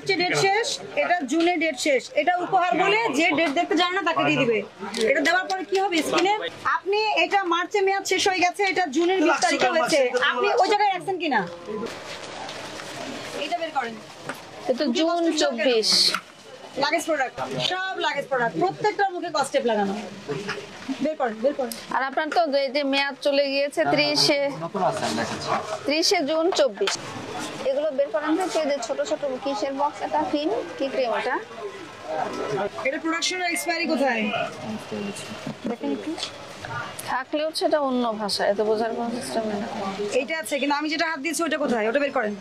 মার্চে ডেট শেষ, এটা জুনে ডেট শেষ। এটা উপহার বলে যে ডেট দেখতে জানে না তাকে দিয়ে দিবে। এটা দেওয়ার পরে কি হবে স্কিনে? আপনি এটা মার্চে মেয়াদ শেষ হয়ে গেছে, এটা জুনের 20 তারিখে হয়েছে, আপনি ওই জায়গায় রাখছেন কিনা এটা বের করেন। এটা জুন 24 লাগেজ প্রোডাক্ট, সব লাগেজ প্রোডাক্ট, প্রত্যেকটার মুখে কস্টেপ লাগানো। বের করেন, বের করেন। আর আপনার তো এই যে মেয়াদ চলে গিয়েছে 30 জুন 24। এগুলো বের করেন থেকে যে ছোট ছোট কিসের বক্স, এটা ক্রিম কি ক্রিম এটা? এটা প্রোডাকশনের এক্সপায়ারি কোথায় দেখেন একটু। থাকলেও সেটা অন্য ভাষা, এত বোঝার কোনো সিস্টেম নেই। এইটা আছে কিন্তু আমি যেটা হাত দিয়েছি ওটা কোথায়, ওটা বের করেন।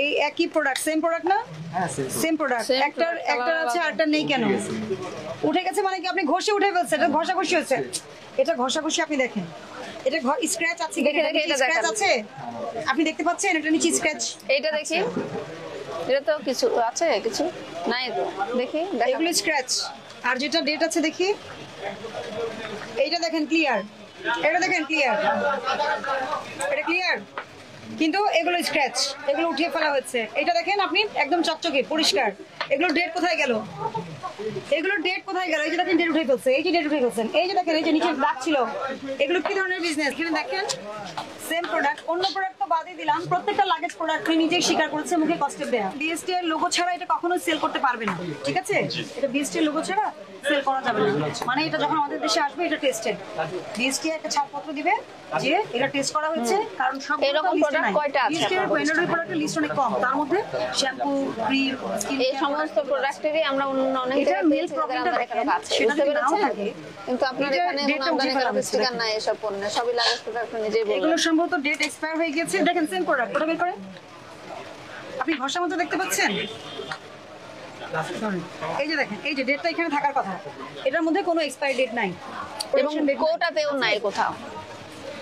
এই একই প্রোডাক্ট, সেম প্রোডাক্ট না? হ্যাঁ সেম প্রোডাক্ট। একটা আছে আরটা নেই কেন? উঠে গেছে মানে কি আপনি ঘষে উঠে ফেলছেন? এটা ঘষাঘষি হয়েছে, এটা ঘষাঘষি। আপনি দেখেন এটা স্ক্র্যাচ আছে, দেখে দেখে এটা স্ক্র্যাচ আছে, আপনি দেখতে পাচ্ছেন এটা নিচে স্ক্র্যাচ। এইটা দেখি, এটা তো কিছু আছে, কিছু নাই তো, দেখি এগুলো স্ক্র্যাচ। আর যেটা ডেট আছে দেখি, এইটা দেখেন ক্লিয়ার, এটা দেখেন ক্লিয়ার, এটা ক্লিয়ার, কিন্তু এগুলো স্ক্র্যাচ, এগুলো উঠিয়ে ফেলা হয়েছে। এটা দেখেন আপনি একদম চকচকে পরিষ্কার। এগুলো ডেট কোথায় গেল? এগুলো ডেট কোথায় গেল? এই যে দেখেন ডেট উঠে ফেলছে, এই যে ডেট উঠে ফেলছেন, এই যে দেখেন এই যে নিচে দাগ ছিল। এগুলো কি ধরনের বিজনেস? এখানে দেখেন সেম প্রোডাক্ট, অন্য প্রোডাক্ট তো বাদই দিলাম, প্রত্যেকটা লাগেজ প্রোডাক্ট নিজেই স্বীকার করেছে মুখে কস্টেপ দেয়া। বিএসটি এর লোগো ছাড়া এটা কখনোই সেল করতে পারবে না, ঠিক আছে? এটা বিএসটি এর লোগো ছাড়া সেল করা যাবে না। মানে এটা যখন আমাদের দেশে আসবে এটা টেস্টেড, বিএসটি একটা ছাড়পত্র দিবে যে এটা টেস্ট করা হয়েছে। কারণ সব এরকম প্রোডাক্ট কয়টা আছে? বিএসটি এর ব্র্যান্ডেড প্রোডাক্টের লিস্ট অনেক কম, তার মধ্যে শ্যাম্পু, ক্রিম, স্কিন এই সমস্ত প্রোডাক্টেরই আমরা অনেক এটা জায়গায় মিল প্রবলেমটা আছে, সেটা বুঝতে যদি নাও পেরেছেন? থাকে কিন্তু আপনার এটা এখানে ডেটটা আমদানি উঠিয়ে ফেলা করার হয়েছে। স্টিকার নাই এসব পণ্য, সবই লাগেজ প্রোডাক্ট নিজেই বললেন। এগুলো সম্ভবত ডেট এক্সপায়ার হয়ে গেছে। দেখেন সেম প্রোডাক্ট, ওটা বের করেন। আপনি ঘষার মতো দেখতে পাচ্ছেন? এই যে দেখেন, এই যে ডেটটা এখানে থাকার কথা, এটার মধ্যে কোনো এক্সপায়ারি ডেট নাই এবং কোটাতেও নাই কোথাও।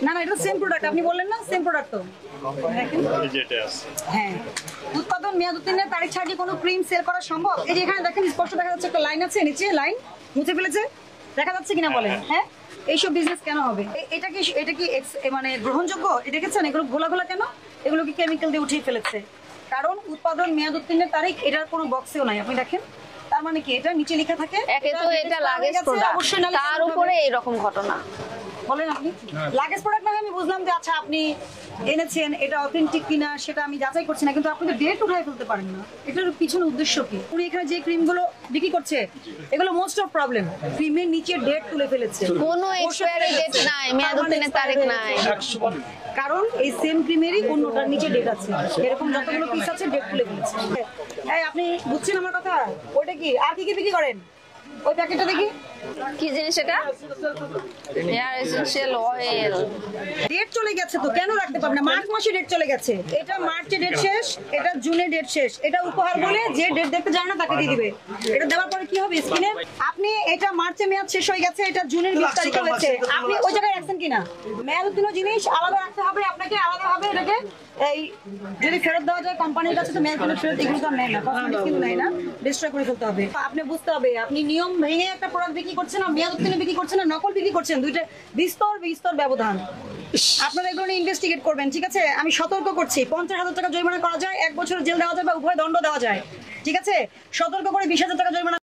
না না, এটা সেম প্রোডাক্ট। আপনি বললেন না সেম প্রোডাক্ট তো দেখেন। হ্যাঁ, উৎপাদন মেয়াদ উত্তীর্ণের তারিখ ছাড়া কি কোনো ক্রিম সেল করা সম্ভব? এই যে এখানে দেখেন স্পষ্ট দেখা যাচ্ছে একটা লাইন আছে, নিচে লাইন মুছে ফেলেছে, দেখা যাচ্ছে কিনা বলেন? হ্যাঁ, এইসব বিজনেস কেন হবে? এটা কি মানে গ্রহণযোগ্য? দেখেছেন এগুলো ঘোলা ঘোলা কেন? এগুলো কি কেমিক্যাল দিয়ে উঠিয়ে ফেলেছে? কারণ উৎপাদন মেয়াদ উত্তীর্ণের তারিখ এটার কোনো বক্সেও নাই। আপনি দেখেন, তার মানে কি এটা নিচে লেখা থাকে একে তো এটা লাগেজ প্রোডাক্ট, তার উপরে এরকম ঘটনা। বলেন আপনি লাগেজ প্রোডাক্ট না, আমি বুঝলাম যে আচ্ছা আপনি এনেছেন এটা অথেন্টিক কিনা সেটা আমি যাচাই করছি না, কিন্তু আপনি তো ডেট উঠাই ফেলতে পারেন না। এটার পিছনে উদ্দেশ্য কি? উনি এখানে যে ক্রিমগুলো বিক্রি করছে এগুলো মোস্ট অফ প্রবলেম ক্রিমের নিচে ডেট তুলে ফেলেছে, কোনো এক্সপায়ারি ডেট নাই, মেয়াদ উত্তীর্ণের তারিখ নাই। কারণ এই সেম ক্রিমেরই অন্যটার নিচে ডেট আছে, এরকম যতগুলো পিস আছে ডেট তুলে ফেলেছে। এই আপনি বুঝছেন আমার কথা? ওইটা কি আর কি কি বিক্রি করেন? ওই প্যাকেটটা দেখি কি জিনিস এটা? Hair essential oil. ডেট চলে গেছে তো কেন রাখতে পারবে না? মার্চ মাসে ডেট চলে গেছে, এটা মার্চে ডেট শেষ, এটা জুনে ডেট শেষ। এটা উপহার বলে যে ডেট দেখতে জানে না তাকে দিয়ে দিবে। এটা দেওয়ার পরে কি হবে স্কিনে? আপনি এটা মার্চে মেয়াদ শেষ হয়ে গেছে, এটা জুনের 20 তারিখে হয়েছে, আপনি ওই জায়গায় রাখছেন কিনা? মেয়াদ উত্তীর্ণ জিনিস আলাদা রাখতে হবে আপনাকে, আলাদা হবে এটাকে। এই যদি ফেরত দেওয়া যায় কোম্পানির কাছে তো মেয়াদ উত্তীর্ণ ফেরত এগুলো তো নেয় না, কসমেটিক্স কিন্তু নেয় না, ডিস্ট্রয় করে ফেলতে হবে। আপনি বুঝতে হবে আপনি নিয়ম ভেঙে একটা প্রোডাক্ট বিক্রি করছেন না, মেয়াদ উত্তীর্ণ বিক্রি করছেন না, নকল বিক্রি করছেন, দুইটা বিস্তর ব্যবধান। আপনারা এগুলো নিয়ে ইনভেস্টিগেট করবেন, ঠিক আছে? আমি সতর্ক করছি, 50,000 টাকা জরিমানা করা যায়, 1 বছরের জেল দেওয়া যায় বা উভয় দণ্ড দেওয়া যায়, ঠিক আছে? সতর্ক করে 20,000 টাকা জরিমানা